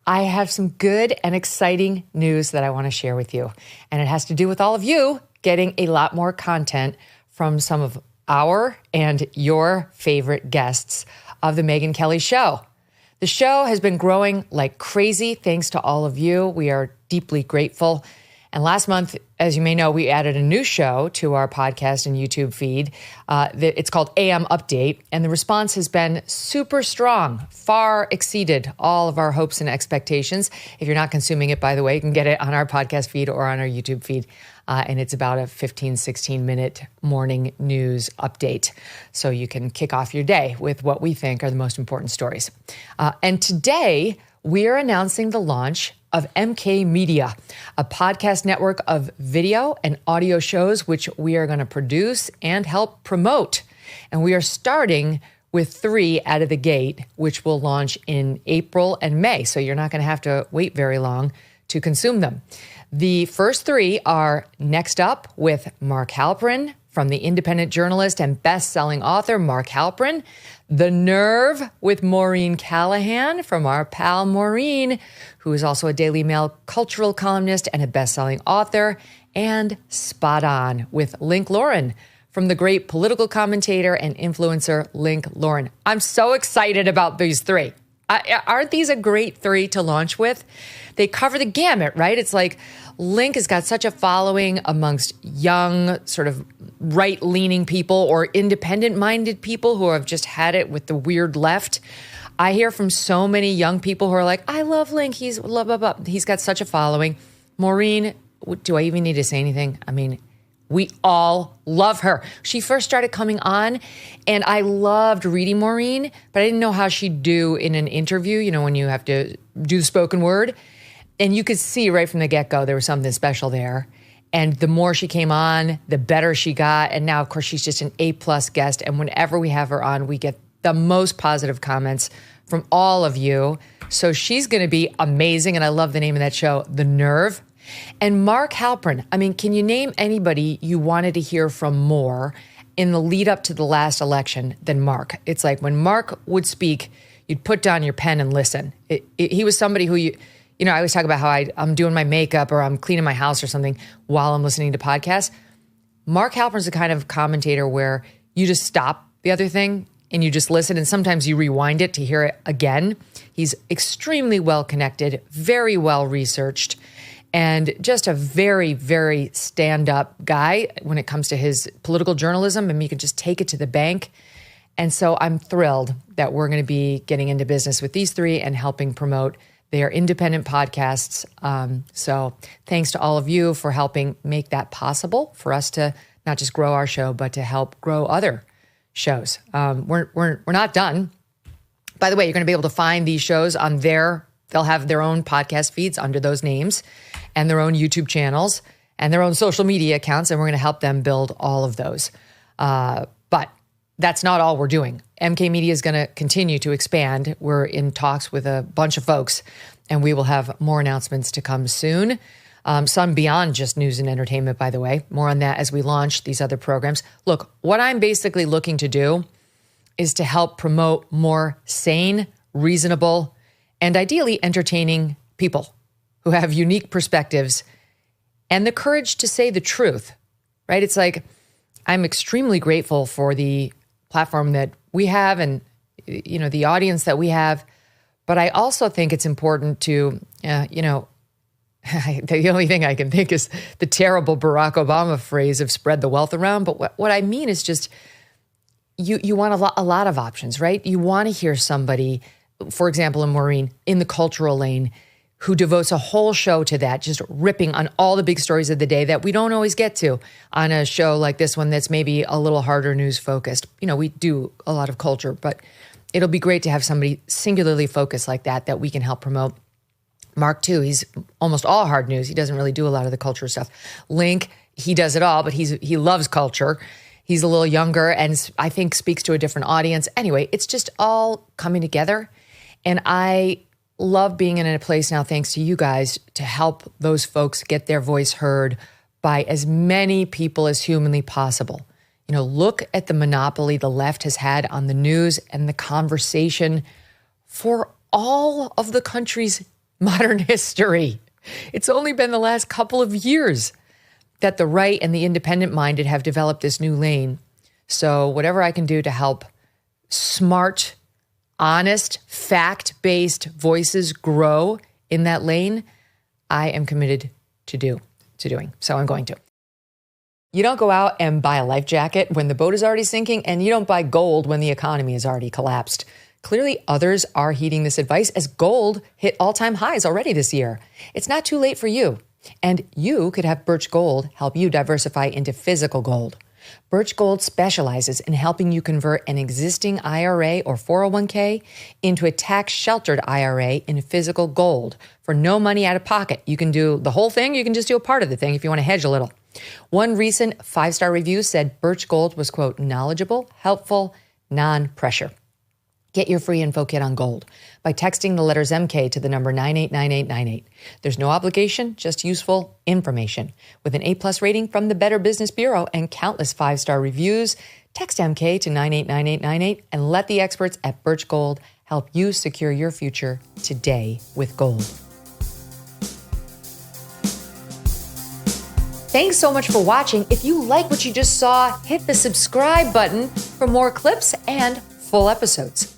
I have some good and exciting news that I want to share with you. And it has to do with all of you getting a lot more content from some of our and your favorite guests of the Megyn Kelly Show. The show has been growing like crazy thanks to all of you. We are deeply grateful. And last month, as you may know, we added a new show to our podcast and YouTube feed. It's called AM Update, and the response has been super strong, far exceeded all of our hopes and expectations. If you're not consuming it, by the way, you can get it on our podcast feed or on our YouTube feed. And it's about a 15, 16-minute morning news update. So you can kick off your day with what we think are the most important stories. And today, we are announcing the launch of MK Media, a podcast network of video and audio shows, which we are going to produce and help promote. And we are starting with 3 out of the gate, which will launch in April and May. So you're not going to have to wait very long to consume them. The first 3 are Next Up with Mark Halperin, from the independent journalist and best-selling author Mark Halperin. The Nerve with Maureen Callahan, from our pal Maureen, who is also a Daily Mail cultural columnist and a best-selling author. And Spot On with Link Lauren, from the great political commentator and influencer Link Lauren. I'm so excited about these 3. Aren't these a great 3 to launch with? They cover the gamut, right? It's like Link has got such a following amongst young, sort of right-leaning people or independent-minded people who have just had it with the weird left. I hear from so many young people who are like, I love Link. He's blah, blah, blah. He's got such a following. Maureen, do I even need to say anything? I mean, we all love her. She first started coming on, and I loved reading Maureen, but I didn't know how she'd do in an interview, you know, when you have to do the spoken word. And you could see right from the get-go there was something special there. And the more she came on, the better she got. And now, of course, she's just an A-plus guest. And whenever we have her on, we get the most positive comments from all of you. So she's going to be amazing. And I love the name of that show, The Nerve. And Mark Halperin, I mean, can you name anybody you wanted to hear from more in the lead up to the last election than Mark? It's like when Mark would speak, you'd put down your pen and listen. He was somebody who you know, I always talk about how I'm doing my makeup or I'm cleaning my house or something while I'm listening to podcasts. Mark Halperin's the kind of commentator where you just stop the other thing and you just listen, and sometimes you rewind it to hear it again. He's extremely well connected, very well researched, and just a very, very stand-up guy when it comes to his political journalism. I mean, you can just take it to the bank. And so I'm thrilled that we're going to be getting into business with these 3 and helping promote their independent podcasts. So thanks to all of you for helping make that possible for us to not just grow our show, but to help grow other shows. We're not done. By the way, you're going to be able to find these shows on they'll have their own podcast feeds under those names and their own YouTube channels and their own social media accounts. And we're going to help them build all of those. But that's not all we're doing. MK Media is going to continue to expand. We're in talks with a bunch of folks, and we will have more announcements to come soon. Some beyond just news and entertainment, by the way. More on that as we launch these other programs. Look, what I'm basically looking to do is to help promote more sane, reasonable, and ideally entertaining people who have unique perspectives and the courage to say the truth, right? It's like, I'm extremely grateful for the platform that we have and, you know, the audience that we have. But I also think it's important to, you know, the only thing I can think is the terrible Barack Obama phrase of spread the wealth around. But what I mean is just, you want a lot of options, right? You want to hear somebody, for example, in Maureen, in the cultural lane, who devotes a whole show to that, just ripping on all the big stories of the day that we don't always get to on a show like this one that's maybe a little harder news focused. You know, we do a lot of culture, but it'll be great to have somebody singularly focused like that we can help promote. Mark, too, he's almost all hard news. He doesn't really do a lot of the culture stuff. Link, he does it all, but he loves culture. He's a little younger and I think speaks to a different audience. Anyway, it's just all coming together. And I love being in a place now, thanks to you guys, to help those folks get their voice heard by as many people as humanly possible. You know, look at the monopoly the left has had on the news and the conversation for all of the country's modern history. It's only been the last couple of years that the right and the independent-minded have developed this new lane. So whatever I can do to help smart, honest, fact-based voices grow in that lane, I am committed to doing. So I'm going to. You don't go out and buy a life jacket when the boat is already sinking, and you don't buy gold when the economy has already collapsed. Clearly, others are heeding this advice as gold hit all-time highs already this year. It's not too late for you. And you could have Birch Gold help you diversify into physical gold. Birch Gold specializes in helping you convert an existing IRA or 401k into a tax-sheltered IRA in physical gold for no money out of pocket. You can do the whole thing. You can just do a part of the thing if you want to hedge a little. One recent 5-star review said Birch Gold was, quote, knowledgeable, helpful, non-pressure. Get your free info kit on gold by texting the letters MK to the number 989898. There's no obligation, just useful information. With an A+ rating from the Better Business Bureau and countless 5-star reviews, text MK to 989898 and let the experts at Birch Gold help you secure your future today with gold. Thanks so much for watching. If you like what you just saw, hit the subscribe button for more clips and full episodes.